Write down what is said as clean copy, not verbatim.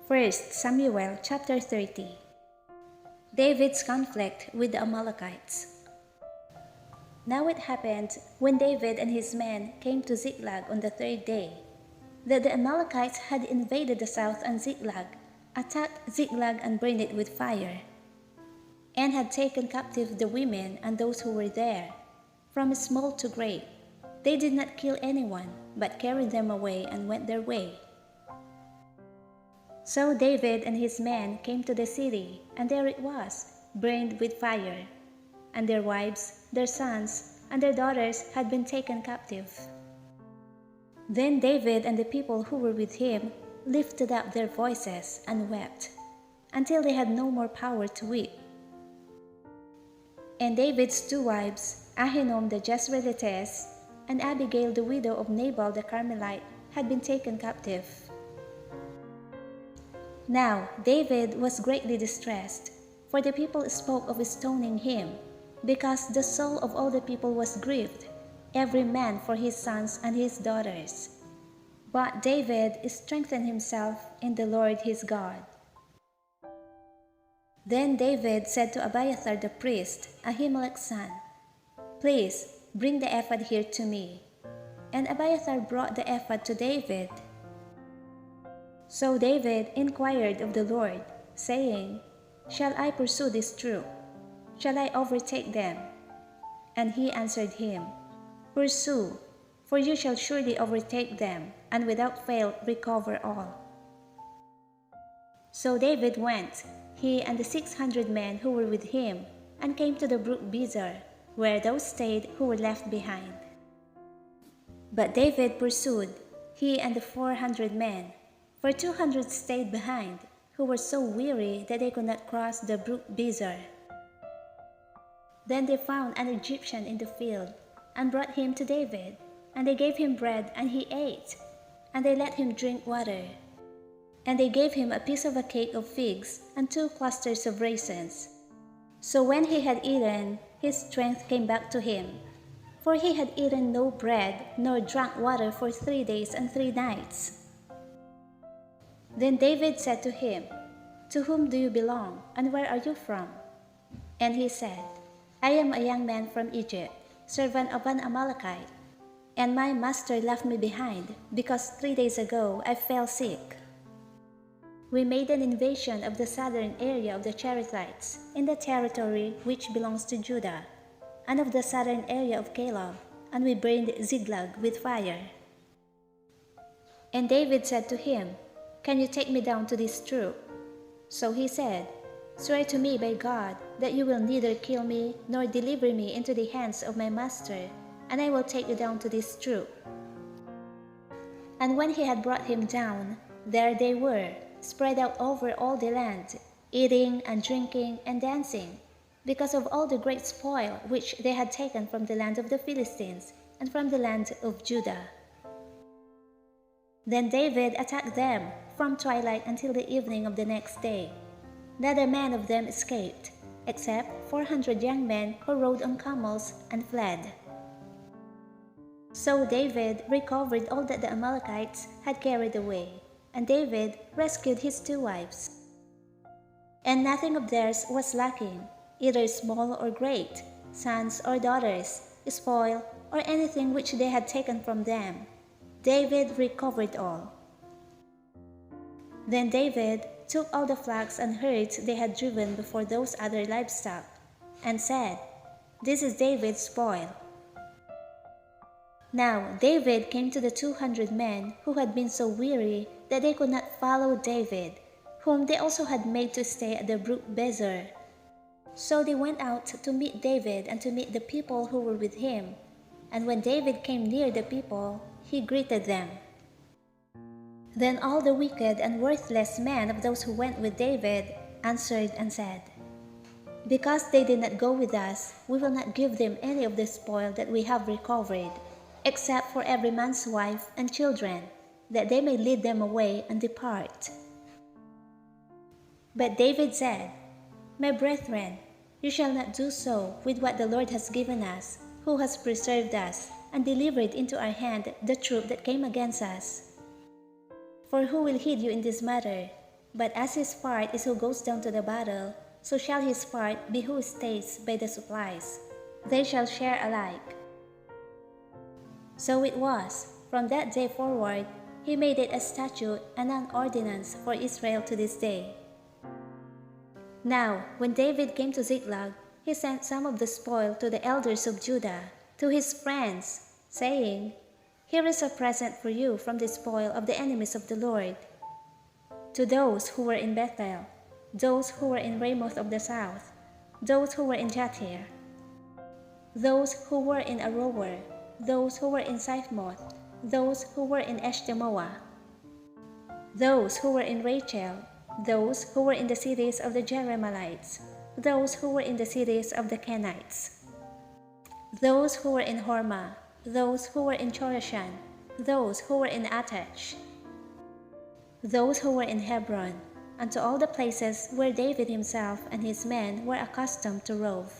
1 Samuel chapter 30. David's conflict with the Amalekites. Now it happened, when David and his men came to Ziklag on the third day, that the Amalekites had invaded the south and Ziklag, attacked Ziklag and burned it with fire, and had taken captive the women and those who were there, from small to great. They did not kill anyone, but carried them away and went their way. So David and his men came to the city, and there it was, burned with fire, and their wives, their sons, and their daughters had been taken captive. Then David and the people who were with him lifted up their voices and wept, until they had no more power to weep. And David's two wives, Ahinoam the Jezreelitess, and Abigail the widow of Nabal the Carmelite, had been taken captive. Now David was greatly distressed, for the people spoke of stoning him, because the soul of all the people was grieved, every man for his sons and his daughters. But David strengthened himself in the Lord his God. Then David said to Abiathar the priest, Ahimelech's son, "Please bring the ephod here to me." And Abiathar brought the ephod to David. So David inquired of the Lord, saying, "Shall I pursue this troop? Shall I overtake them?" And he answered him, "Pursue, for you shall surely overtake them, and without fail recover all." So David went, he and the 600 men who were with him, and came to the brook Bezor, where those stayed who were left behind. But David pursued, he and the 400 men, for 200 stayed behind, who were so weary that they could not cross the brook Bezor. Then they found an Egyptian in the field, and brought him to David, and they gave him bread, and he ate, and they let him drink water. And they gave him a piece of a cake of figs, and 2 clusters of raisins. So when he had eaten, his strength came back to him, for he had eaten no bread, nor drunk water for 3 days and 3 nights. Then David said to him, "To whom do you belong, and where are you from?" And he said, "I am a young man from Egypt, servant of an Amalekite, and my master left me behind, because 3 days ago I fell sick. We made an invasion of the southern area of the Cherethites, in the territory which belongs to Judah, and of the southern area of Caleb, and we burned Ziklag with fire." And David said to him, "Can you take me down to this troop?" So he said, "Swear to me by God that you will neither kill me nor deliver me into the hands of my master, and I will take you down to this troop." And when he had brought him down, there they were, spread out over all the land, eating and drinking and dancing, because of all the great spoil which they had taken from the land of the Philistines and from the land of Judah. Then David attacked them from twilight until the evening of the next day. Not a man of them escaped, except 400 young men who rode on camels and fled. So David recovered all that the Amalekites had carried away, and David rescued his 2 wives. And nothing of theirs was lacking, either small or great, sons or daughters, spoil, or anything which they had taken from them. David recovered all. Then David took all the flocks and herds they had driven before those other livestock, and said, "This is David's spoil." Now David came to the 200 men who had been so weary that they could not follow David, whom they also had made to stay at the brook Bezor. So they went out to meet David and to meet the people who were with him. And when David came near the people, he greeted them. Then all the wicked and worthless men of those who went with David answered and said, "Because they did not go with us, we will not give them any of the spoil that we have recovered, except for every man's wife and children, that they may lead them away and depart." But David said, "My brethren, you shall not do so with what the Lord has given us, who has preserved us, and delivered into our hand the troop that came against us. For who will heed you in this matter? But as his part is who goes down to the battle, so shall his part be who stays by the supplies. They shall share alike. So it was, from that day forward, he made it a statute and an ordinance for Israel to this day. Now, when David came to Ziklag, he sent some of the spoil to the elders of Judah, to his friends, saying, "Here is a present for you from the spoil of the enemies of the Lord." To those who were in Bethel, those who were in Ramoth of the south, those who were in Jatir, those who were in Aroer, those who were in Siphmoth, those who were in Eshtemoa, those who were in Rachel, those who were in the cities of the Jerahmeelites, those who were in the cities of the Kenites, those who were in Hormah, those who were in Chorashan, those who were in Attach, those who were in Hebron, and to all the places where David himself and his men were accustomed to rove.